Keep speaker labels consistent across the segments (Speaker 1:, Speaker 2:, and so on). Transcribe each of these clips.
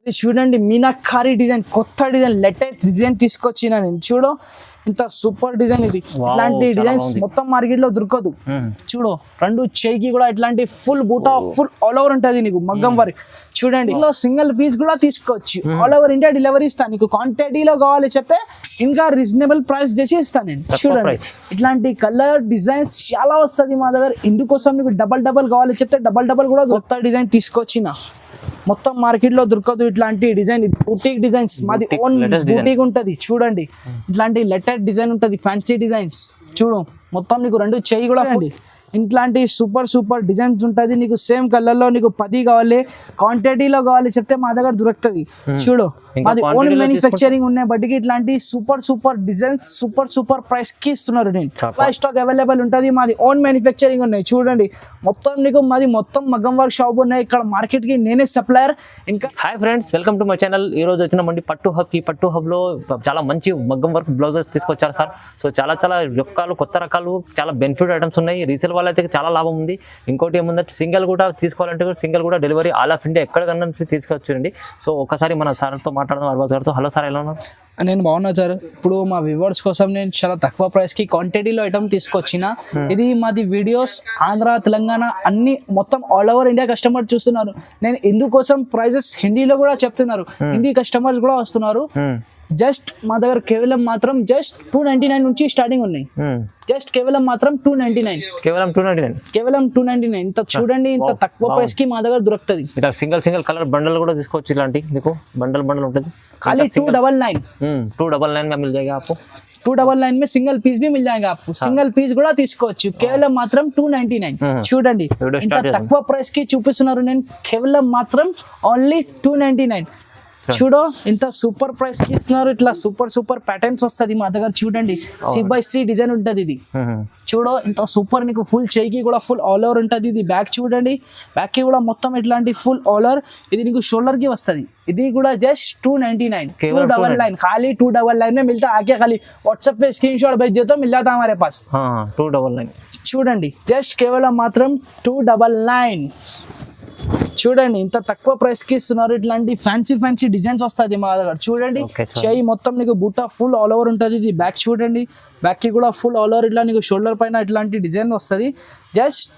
Speaker 1: ఇది చూడండి మీనాకారి డిజైన్, కొత్త డిజైన్, లేటెస్ట్ డిజైన్ తీసుకొచ్చిన నేను. చూడు ఇంత సూపర్ డిజైన్ ఇది. ఇట్లాంటి డిజైన్స్ మొత్తం మార్కెట్ లో దొరకదు. చూడు రెండు చేయికి కూడా ఇట్లాంటి ఫుల్ బూటా ఫుల్ ఆల్ ఓవర్ ఉంటది నీకు మగ్గం వర్క్. చూడండి ఇందులో సింగిల్ పీస్ కూడా తీసుకోవచ్చు. ఆల్ ఓవర్ ఇండియా డెలివరీ ఇస్తాను. నీకు క్వాంటిటీలో కావాలి చెప్తే ఇంకా రీజనబుల్ ప్రైస్ చేసి ఇస్తాను నేను. చూడండి ఇట్లాంటి కలర్ డిజైన్స్ చాలా వస్తుంది మా దగ్గర. ఇందుకోసం నీకు డబల్ కావాలి చెప్తే డబల్ కూడా కొత్త డిజైన్ తీసుకొచ్చిన. మొత్తం మార్కెట్ లో దొరకదు ఇట్లాంటి డిజైన్. బూటిక్ డిజైన్స్ మాది ఓన్ బూటిక్ ఉంటది. చూడండి ఇట్లాంటి లెటెడ్ డిజైన్ ఉంటది, ఫ్యాన్సీ డిజైన్స్. చూడు మొత్తం నీకు రెండు చెయ్యి కూడా ఫుల్ ఇట్లాంటి సూపర్ డిజైన్స్ ఉంటది. నీకు సేమ్ కలర్ లో నీకు 10 కావాలి, క్వాంటిటీలో కావాలి చెప్తే మా దగ్గర దొరుకుతుంది. చూడు మాది ఓన్ మ్యానుఫ్యాక్చరింగ్ ఉన్నాయి బట్టికి ఇట్లాంటి సూపర్ డిజైన్స్ సూపర్ ప్రైస్ కి ఇస్తున్నారు. నేను స్టాక్ అవైలబుల్ ఉంటది. మాది ఓన్ మ్యానుఫ్యాక్చరింగ్ ఉన్నాయి. చూడండి మొత్తం నీకు మాది మొత్తం మగ్గం వర్క్ షాప్ ఉన్నాయి. ఇక్కడ మార్కెట్ కి నేనే సప్లయర్. ఇంకా
Speaker 2: hi friends, welcome to my channel. ఈ రోజు వచ్చినామండి పట్టు హబ్ కి. పట్టు హబ్ లో చాలా మంచి మగ్గం వర్క్ బ్లౌజెస్ తీసుకొచ్చారు సార్. సో చాలా రకాలు, కొత్త రకాలు, చాలా బెనిఫిట్ ఐటమ్స్ ఉన్నాయి. రీసేల్ వాళ్ళైతే చాలా లాభం ఉంది. ఇంకోటి ఏముందంటే సింగిల్ కూడా తీసుకోవాలంటే సింగిల్ కూడా డెలివరీ ఆల్ ఆఫ్ ఇండియా ఎక్కడికన్నా తీసుకొచ్చారండి. సో ఒకసారి మన సార్తో మాట్లాడదాం, అర్బాజ్ గారితో. హలో సార్, ఎలా ఉన్నారు?
Speaker 1: నేను బాగున్నా సార్. ఇప్పుడు మా వ్యూవర్స్ కోసం నేను చాలా తక్కువ ప్రైస్ కి క్వాంటిటీలో ఐటమ్ తీసుకొచ్చిన. ఇది మాది వీడియోస్ ఆంధ్ర, తెలంగాణ అన్ని మొత్తం ఆల్ ఓవర్ ఇండియా కస్టమర్ చూస్తున్నారు. నేను ఇందుకోసం ప్రైజెస్ హిందీలో కూడా చెప్తున్నారు. హిందీ కస్టమర్స్ కూడా వస్తున్నారు. జస్ట్ మా దగ్గర కేవలం మాత్రం జస్ట్ 299 నుంచి స్టార్టింగ్ ఉన్నాయి. జస్ట్ కేవలం మాత్రం 299. కేవలం 299. ఇంత చూడండి, ఇంత తక్కువ ప్రైస్ కి మా దగ్గర దొరుకుతుంది.
Speaker 2: సింగిల్ కలర్ బండల్ కూడా తీసుకోవచ్చు. ఇలాంటి మీకు బండల్ ఉంటుంది.
Speaker 1: खाली 299
Speaker 2: में मिल जाएगा आपको.
Speaker 1: 299 में सिंगल पीस भी मिल जाएगा आपको. सिंगल पीस కూడా తీసుకోవచ్చు. కేవలం మాత్రం 299. చూడండి ఇంత తక్కువ ప్రైస్ కి చూపిస్తున్నారు. నేను కేవలం మాత్రం ఓన్లీ 299. చూడు ఇంత సూపర్ ప్రైస్ కి ఇస్తున్నారు. ఇట్లా సూపర్ ప్యాటర్న్స్ వస్తుంది మా దగ్గర. చూడండి C/C డిజైన్ ఉంటది ఇది. చూడు ఇంత సూపర్. నీకు ఫుల్ చేయికి కూడా ఫుల్ ఆల్ ఓవర్ ఉంటది. ఇది బ్యాక్ చూడండి, బ్యాక్ కి కూడా మొత్తం ఇట్లాంటి ఫుల్ ఆల్ ఓవర్. ఇది నీకు షోల్డర్ కి వస్తుంది. ఇది కూడా జస్ట్ 299. 299 खाली 299 में मिलता. आके खाली व्हाट्सएप पे स्क्रीनशॉट भेज दो तो मिल जाता हमारे पास.
Speaker 2: 299.
Speaker 1: చూడండి జస్ట్ కేవలం మాత్రం 299. చూడండి ఇంత తక్కువ ప్రైస్ కి ఇస్తున్నారు. ఇట్లాంటి ఫ్యాన్సీ డిజైన్స్ వస్తుంది మా దగ్గర. చూడండి చెయ్యి మొత్తం నీకు బుట్ట ఫుల్ ఆల్ ఓవర్ ఉంటుంది. ఇది బ్యాక్ చూడండి, బ్యాక్ కి కూడా ఫుల్ ఆల్ ఓవర్ ఇట్లా నీకు షోల్డర్ పైన ఇట్లాంటి డిజైన్ వస్తుంది. జస్ట్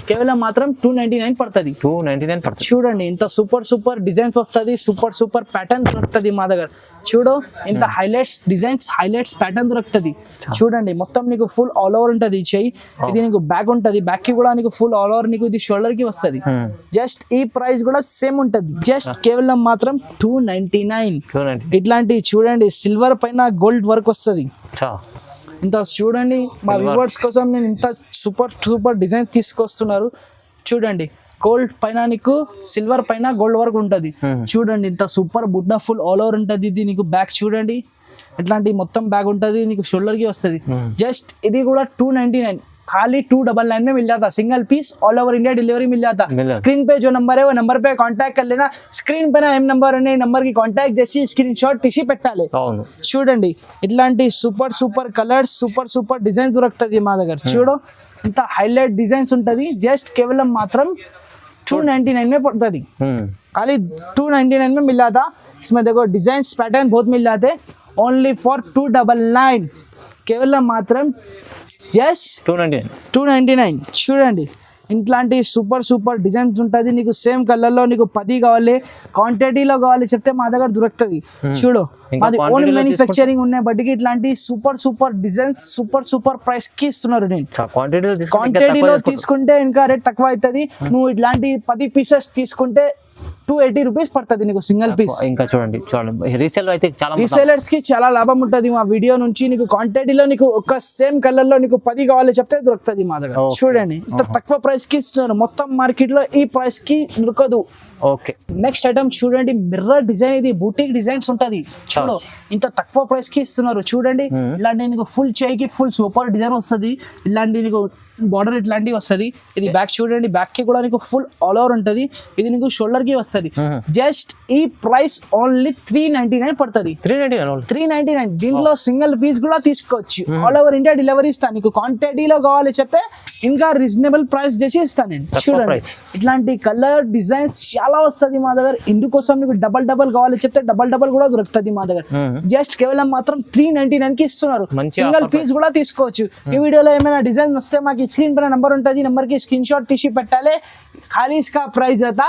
Speaker 1: కేవలం మాత్రం 299 పడుతుంది.
Speaker 2: 299 పడుతుంది.
Speaker 1: చూడండి ఇంత సూపర్ డిజైన్స్ వస్తుంది. సూపర్ ప్యాటర్న్ దొరుకుతుంది మా దగ్గర. చూడు ఇంత హైలైట్స్ ప్యాటర్న్ దొరుకుతుంది. చూడండి మొత్తం నీకు ఫుల్ ఆల్ ఓవర్ ఉంటుంది. చెయ్యి ఇది నీకు బ్యాక్ ఉంటుంది. బ్యాక్ కి కూడా నీకు ఫుల్ ఆల్ ఓవర్ నీకు ఇది షోల్డర్ కి వస్తుంది. జస్ట్ ఈ ప్రైస్ కూడా సేమ్ ఉంటుంది. జస్ట్ కేవలం మాత్రం 299. ఇట్లాంటి చూడండి సిల్వర్ పైన గోల్డ్ వర్క్ వస్తుంది. ఇంత చూడండి మా వ్యూవర్స్ కోసం నేను ఇంత సూపర్ డిజైన్ తీసుకొస్తున్నారు. చూడండి గోల్డ్ పైన నీకు సిల్వర్ పైన గోల్డ్ వర్క్ ఉంటది. చూడండి ఇంత సూపర్ బుడ్డ ఫుల్ ఆల్ ఓవర్ ఉంటది. ఇది నీకు బ్యాక్ చూడండి ఇట్లాంటి మొత్తం బ్యాగ్ ఉంటది. నీకు షోల్డర్ కి వస్తుంది. జస్ట్ ఇది కూడా 299. खाली 299 में मिल जाता. Single piece all over India delivery मिल जाता. स्क्रीन पे जो नंबर है वो नंबर पे कांटेक्ट कर लेना. स्क्रीन पे ना एम नंबर है, नंबर की कांटेक्ट చేసి స్క్రీన్ షాట్ తీసి పెట్టాలి. చూడండి ఇట్లాంటి సూపర్ కలర్స్ సూపర్ డిజైన్స్ దొరుకుతుంది మా దగ్గర. చూడు ఇంత హైలైట్ డిజైన్స్ ఉంటది. జస్ట్ కేవలం మాత్రం 299 में पड़ता. खाली 299 में मिल जाता. इसमें देखो डिजाइन पैटर्न बहुत मिल जाते. Only for 299. కేవలం మాత్రం జస్ట్ 299. చూడండి ఇట్లాంటి సూపర్ డిజైన్స్ ఉంటుంది. నీకు సేమ్ కలర్ లో నీకు 10 కావాలి, క్వాంటిటీలో కావాలి చెప్తే మా దగ్గర దొరుకుతుంది. చూడు మాది ఓన్ మ్యానుఫ్యాక్చరింగ్ ఉన్నాయి బట్టికి ఇట్లాంటి సూపర్ డిజైన్స్ సూపర్ ప్రైస్ కి ఇస్తున్నారు. నేను క్వాంటిటీలో తీసుకుంటే ఇంకా రేట్ తక్కువ అవుతుంది. నువ్వు ఇట్లాంటి 10 పీసెస్ తీసుకుంటే 280 రూపీస్ పడుతుంది నీకు సింగిల్ పీస్.
Speaker 2: ఇంకా చూడండి
Speaker 1: రీసేలర్స్ కి చాలా లాభం ఉంటుంది మా వీడియో నుంచి. నీకు క్వాంటిటీలో నీకు ఒక సేమ్ కలర్ లో నీకు 10 కావాలి చెప్తే దొరుకుతుంది మా దగ్గర. చూడండి ఇంత తక్కువ ప్రైస్ కి ఇస్తున్నారు. మొత్తం మార్కెట్ లో ఈ ప్రైస్ కి దొరకదు.
Speaker 2: ఓకే
Speaker 1: నెక్స్ట్ ఐటమ్ చూడండి మిర్రర్ డిజైన్. ఇది బూటిక్ డిజైన్స్ ఉంటది. చూడు ఇంత తక్కువ ప్రైస్ కి ఇస్తున్నారు. చూడండి ఇలాంటి నీకు ఫుల్ చేయికి ఫుల్ సూపర్ డిజైన్ వస్తుంది. ఇలాంటి నీకు బార్డర్ ఇట్లాంటివి వస్తుంది. ఇది బ్యాక్ చూడండి, బ్యాక్ కి కూడా నీకు ఫుల్ ఆల్ ఓవర్ ఉంటుంది. ఇది నీకు షోల్డర్ కి వస్తుంది. జస్ట్ ఈ ప్రైస్ ఓన్లీ 399 పడుతుంది. 399. దీంట్లో సింగిల్ పీస్ కూడా తీసుకోవచ్చు. ఆల్ ఓవర్ ఇండియా డెలివరీ ఇస్తాను. నీకు క్వాంటిటీలో కావాలి చెప్తే ఇంకా రీజనబుల్ ప్రైస్ చేసి ఇస్తాను నేను. చూడండి ఇట్లాంటి కలర్ డిజైన్స్ చాలా వస్తుంది మా దగ్గర. ఇందుకోసం నీకు డబల్ కావాలి చెప్తే డబల్ కూడా దొరుకుతుంది మా దగ్గర. జస్ట్ కేవలం మాత్రం 399 కి ఇస్తున్నారు. సింగిల్ పీస్ కూడా తీసుకోవచ్చు. ఈ వీడియోలో ఏమైనా డిజైన్ వస్తే మాకు స్క్రీన్ పైన నంబర్ ఉంటుంది, నంబర్ की स्क्रीनशॉट टीसी पट्टाले. खाली इसका प्राइस रहता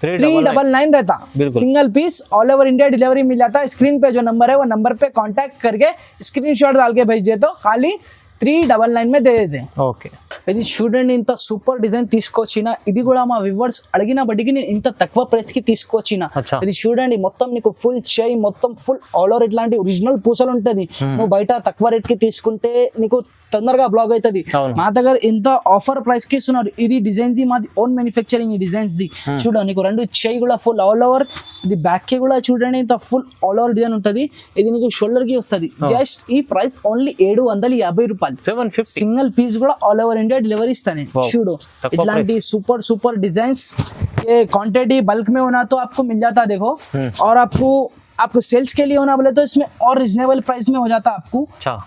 Speaker 1: 399 रहता. Single piece all over India delivery मिल जाता है. स्क्रीन पे जो नंबर है वो नंबर पे कांटेक्ट करके स्क्रीनशॉट डाल के भेज दे तो खाली 399 में दे देते हैं.
Speaker 2: ఓకే,
Speaker 1: ఇది చూడండి ఇంత సూపర్ డిజైన్ తీసుకొచ్చిన. ఇది కూడా మా వ్యూవర్స్ అడిగిన బట్టికి నేను ఇంత తక్కువ ప్రైస్ కి తీసుకొచ్చిన. ఇది చూడండి మొత్తం నీకు ఫుల్ చై, మొత్తం ఫుల్ ఆల్ ఓవర్ ఇట్లాంటి ఒరిజినల్ పూసలు ఉంటది. నువ్వు బయట తక్కువ రేట్ కి తీసుకుంటే నీకు తొందరగా బ్లాక్ అవుతుంది. మా దగ్గర ఇంత ఆఫర్ ప్రైస్ కి ఇస్తున్నారు. ఇది డిజైన్ ది మాది ఓన్ మ్యానుఫ్యాక్చరింగ్. ఈ డిజైన్స్ ది చూడండి నీకు రెండు చై కూడా ఫుల్ ఆల్ ఓవర్. ఇది బ్యాక్ కి కూడా చూడండి ఇంత ఫుల్ ఆల్ ఓవర్ డిజైన్ ఉంటది. ఇది నీకు షోల్డర్ కి వస్తుంది. జస్ట్ ఈ ప్రైస్ ఓన్లీ 750 రూపాయలు.
Speaker 2: 750.
Speaker 1: సింగిల్ పీస్ కూడా ఆల్ ఓवर इंडिया डिलीवरी इस्ताने. చూడు इतलांटी सुपर डिजाइन्स. ये क्वांटिटी बल्क में होना तो आपको मिल जाता है. देखो और आपको सेल्स के लिए होना बोले तो इसमें और रिजनेबल प्राइस में हो जाता है. आपको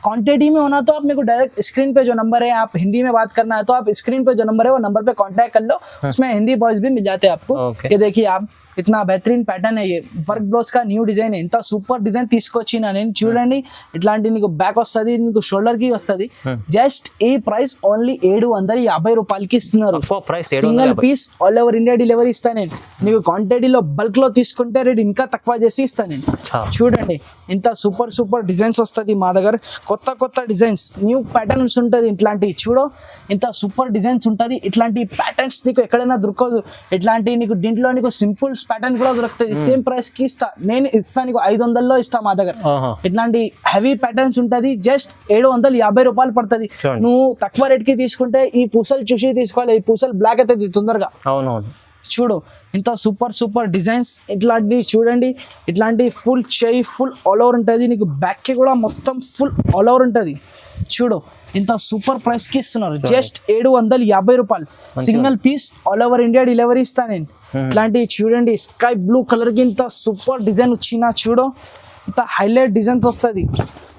Speaker 1: क्वांटिटी में होना तो आप मेरे को डायरेक्ट स्क्रीन पे जो नंबर है, आप हिंदी में बात करना है तो आप स्क्रीन पे जो नंबर है वो नंबर पे कांटेक्ट कर लो. उसमें हिंदी बॉयज भी मिल जाते हैं आपको. ये देखिए आप इतना बेहतरीन पैटर्न है. ये वर्क ब्लाउज का न्यू डिजाइन है. इंత సూపర్ డిజైన్ తీసుకొచ్చిన నేను. చూడండి ఇట్లాంటి నీకు బ్యాక్ వస్తుంది, నీకు షోల్డర్ కి వస్తుంది. జస్ట్ ఈ ప్రైస్ ఓన్లీ 750 రూపాయలకి ఇస్తున్నారు. Single piece all over India delivery ఇస్తాను నేను. నీకు క్వాంటిటీలో బల్క్ లో తీసుకుంటే రేట్ ఇంకా తక్కువ చేసి ఇస్తాను నేను. చూడండి ఇంత సూపర్ డిజైన్స్ వస్తుంది మా దగ్గర. కొత్త డిజైన్స్, న్యూ ప్యాటర్న్స్ ఉంటుంది. ఇట్లాంటి చూడు ఇంత సూపర్ డిజైన్స్ ఉంటుంది. ఇట్లాంటి ప్యాటర్న్స్ నీకు ఎక్కడైనా దొరకదు. ఇట్లాంటి నీకు దీంట్లో నీకు సింపుల్ ప్యాటర్న్ కూడా దొరుకుతుంది. సేమ్ ప్రైస్ కి ఇస్తా నేను. ఇస్తా నీకు 500లో ఇస్తా మా దగ్గర. ఇట్లాంటి హెవీ ప్యాటర్న్స్ ఉంటది. జస్ట్ 750 రూపాయలు పడుతుంది. నువ్వు తక్కువ రేట్ కి తీసుకుంటే ఈ పూసలు చూసి తీసుకోవాలి. ఈ పూసలు బ్లాక్ అవుతుంది తొందరగా.
Speaker 2: అవునవును.
Speaker 1: చూడు ఇంత సూపర్ డిజైన్స్. ఇట్లాంటి చూడండి ఇట్లాంటి ఫుల్ చై, ఫుల్ ఆల్ ఓవర్ ఉంటుంది. నీకు బ్యాక్ కి కూడా మొత్తం ఫుల్ ఆల్ ఓవర్ ఉంటుంది. చూడు ఇంత సూపర్ ప్రైస్ కి ఇస్తున్నారు. జస్ట్ 750 రూపాయలు. Single piece all over India delivery ఇస్తా నేను. ఇట్లాంటి చూడండి స్కై బ్లూ కలర్ కి ఇంత సూపర్ డిజైన్ వచ్చిన. చూడు ఇంత హైలైట్ డిజైన్స్ వస్తుంది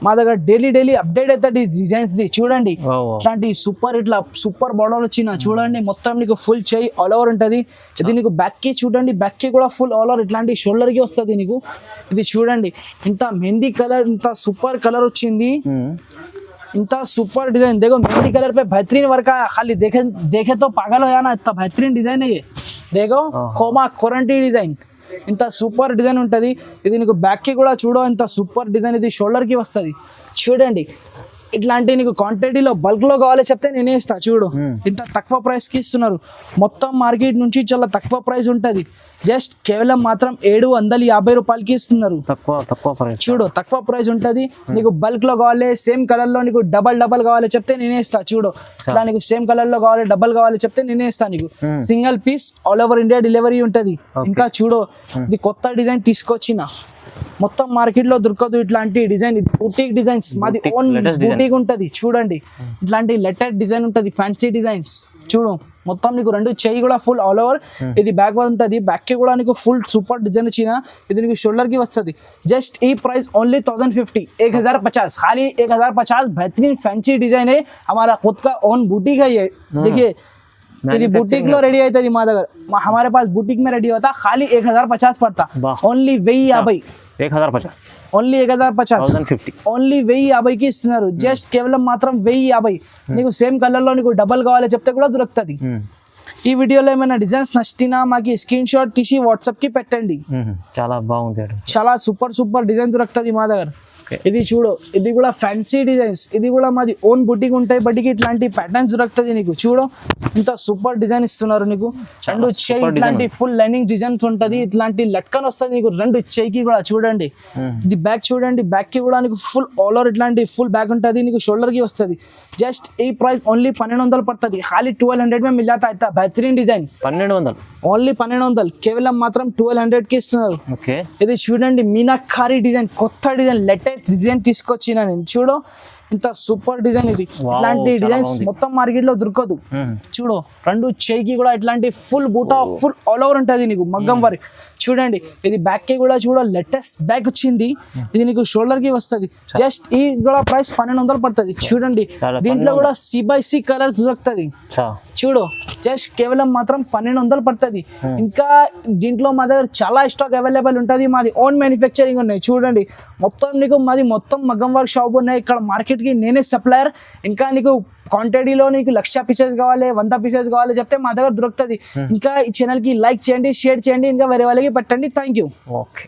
Speaker 1: మా దగ్గర. డైలీ అప్డేట్ అవుతుంది డిజైన్స్ ది. చూడండి ఇట్లాంటి సూపర్ బార్డర్ వచ్చిన. చూడండి మొత్తం నీకు ఫుల్ చై ఆల్ ఓవర్ ఉంటుంది. ఇది నీకు బ్యాక్ కి చూడండి, బ్యాక్ కి కూడా ఫుల్ ఆల్ ఓవర్ ఇట్లాంటి షోల్డర్ కి వస్తుంది నీకు. ఇది చూడండి ఇంత మెహందీ కలర్, ఇంత సూపర్ కలర్ వచ్చింది. इंता सुपर डिजाइन. देखो मेहंदी कलर पे बेहतरीन वर्क है. खाली देखे तो पागल हो जाना. इतना बेहतरीन डिजाइन है ये. देखो कोमा कोरंटी डिजाइन. ఇంత సూపర్ డిజైన్ ఉంటుంది. ఇది నీకు బ్యాక్ కి కూడా చూడో ఇంత సూపర్ డిజైన్. ఇది షోల్డర్ కి వస్తుంది. చూడండి ఇట్లాంటి నీకు క్వాంటిటీలో బల్క్ లో కావాలి చెప్తే నేనే ఇస్తా. చూడు ఇంత తక్కువ ప్రైస్ కి ఇస్తున్నారు. మొత్తం మార్కెట్ నుంచి చాలా తక్కువ ప్రైస్ ఉంటది. జస్ట్ కేవలం మాత్రం 750 రూపాయలకి ఇస్తున్నారు.
Speaker 2: తక్కువ ప్రైస్.
Speaker 1: చూడు తక్కువ ప్రైస్ ఉంటది. నీకు బల్క్ లో కావాలి, సేమ్ కలర్ లో నీకు డబల్ కావాలి చెప్తే నేనే ఇస్తా. చూడు ఇట్లా నీకు సేమ్ కలర్ లో కావాలి, డబల్ కావాలి చెప్తే నేనే ఇస్తా నీకు. Single piece all over India delivery ఉంటది. ఇంకా చూడు ఇది కొత్త డిజైన్ తీసుకొచ్చిన. మొత్తం మార్కెట్ లో దొరకదు ఇట్లాంటి డిజైన్. బూటిక్ డిజైన్స్ మాది ఓన్ బూటిక్ ఉంటది. చూడండి ఇట్లాంటి లెటర్ డిజైన్ ఉంటది, ఫ్యాన్సీ డిజైన్స్. చూడు మొత్తం నీకు రెండు చెయ్యి కూడా ఫుల్ ఆల్ ఓవర్. ఇది బ్యాక్ ఉంటుంది. బ్యాక్ కి కూడా నీకు ఫుల్ సూపర్ డిజైన్ వచ్చిన. ఇది నీకు షోల్డర్ की वस्तु. जस्ट ई प्राइस ओनली 1050, 1050, खाली 1050. बेहतरीन फैंसी डिजाइन है. हमारा खुद का ओन बुटीक है ये. देखिए ఇది బుటీక్ లో రెడీ అవుతుంది మా దగ్గర. हमारे पास बुटीक में रेडी होता. खाली 1050 पड़ता. ओनली 1050.
Speaker 2: 1050.
Speaker 1: ఓన్లీ 1050. ఓన్లీ 1050 కి ఇస్తున్నారు. జస్ట్ కేవలం మాత్రం 1050. నీకు సేమ్ కలర్ లో నీకు డబల్ కావాలి చెప్తే కూడా దొరుకుతుంది. ఈ వీడియోలో ఏమైనా డిజైన్స్ నచ్చినా మాకి స్క్రీన్ షాట్ తీసి వాట్సాప్ కి పెట్టండి.
Speaker 2: చాలా బాగుంది. చాలా
Speaker 1: సూపర్ డిజైన్ దొరుకుతుంది మా దగ్గర. ఇది చూడు ఇది కూడా ఫ్యాన్సీ డిజైన్స్. ఇది కూడా మాది ఓన్ బుటీక్ ఉంటాయి. బట్టికి ఇట్లాంటి ప్యాటర్న్స్ దొరుకుతుంది నీకు. చూడు ఇంత సూపర్ డిజైన్ ఇస్తున్నారు నీకు. రెండు చెయ్యి ఇట్లాంటి ఫుల్ లైనింగ్ డిజైన్స్ ఉంటది. ఇట్లాంటి లట్కన్ వస్తుంది నీకు రెండు చెయ్యికి కూడా. చూడండి ఇది బ్యాక్ చూడండి. బ్యాక్ కి కూడా నీకు ఫుల్ ఆల్ ఓవర్ ఇట్లాంటి ఫుల్ బ్యాక్ ఉంటుంది. నీకు షోల్డర్ కి వస్తుంది. జస్ట్ ఈ ప్రైస్ ఓన్లీ 1200 పడుతుంది. ఖాళీ 1200 में मिल जाता है. बेहतरीन डिजाइन
Speaker 2: 1200.
Speaker 1: ఓన్లీ 1200. కేవలం మాత్రం 1200 కి ఇస్తున్నారు. ఇది చూడండి మీనాకారి డిజైన్, కొత్త డిజైన్, లేటెస్ట్ డిజైన్ తీసుకొచ్చిన నేను. చూడు ఇంత సూపర్ డిజైన్ ఇది.
Speaker 2: Wow,
Speaker 1: ఇట్లాంటి
Speaker 2: చాలా
Speaker 1: డిజైన్స్
Speaker 2: బాగుంది.
Speaker 1: మొత్తం మార్కెట్ లో దొరకదు. చూడు రెండు చేయికి కూడా ఇట్లాంటి ఫుల్ బూటా ఫుల్ ఆల్ ఓవర్ ఉంటది నీకు మగ్గం వర్క్. చూడండి ఇది బ్యాక్ కి కూడా చూడ లేటెస్ట్ బ్యాక్ వచ్చింది. ఇది నీకు షోల్డర్ కి వస్తుంది. జస్ట్ ఈ కూడా ప్రైస్ 1200 పడుతుంది. చూడండి
Speaker 2: చాలా
Speaker 1: దీంట్లో కూడా C/C కలర్స్ దొరుకుతుంది. చూడు జస్ట్ కేవలం మాత్రం 1200 పడుతుంది. ఇంకా దీంట్లో మా దగ్గర చాలా స్టాక్ అవైలబుల్ ఉంటుంది. మాది ఓన్ మ్యానుఫ్యాక్చరింగ్ ఉన్నాయి. చూడండి మొత్తం నీకు మాది మొత్తం మగ్గం వర్క్ షాప్ ఉన్నాయి. ఇక్కడ మార్కెట్ కి నేనే సప్లయర్. ఇంకా నీకు క్వాంటిటీలో నీకు 1,00,000 పీసెస్ కావాలి 100 పీసెస్ కావాలి చెప్తే మా దగ్గర దొరుకుతుంది. ఇంకా ఈ ఛానల్ కి లైక్ చేయండి, షేర్ చేయండి, ఇంకా వేరే వాళ్ళకి పెట్టండి. Thank you.
Speaker 2: ఓకే.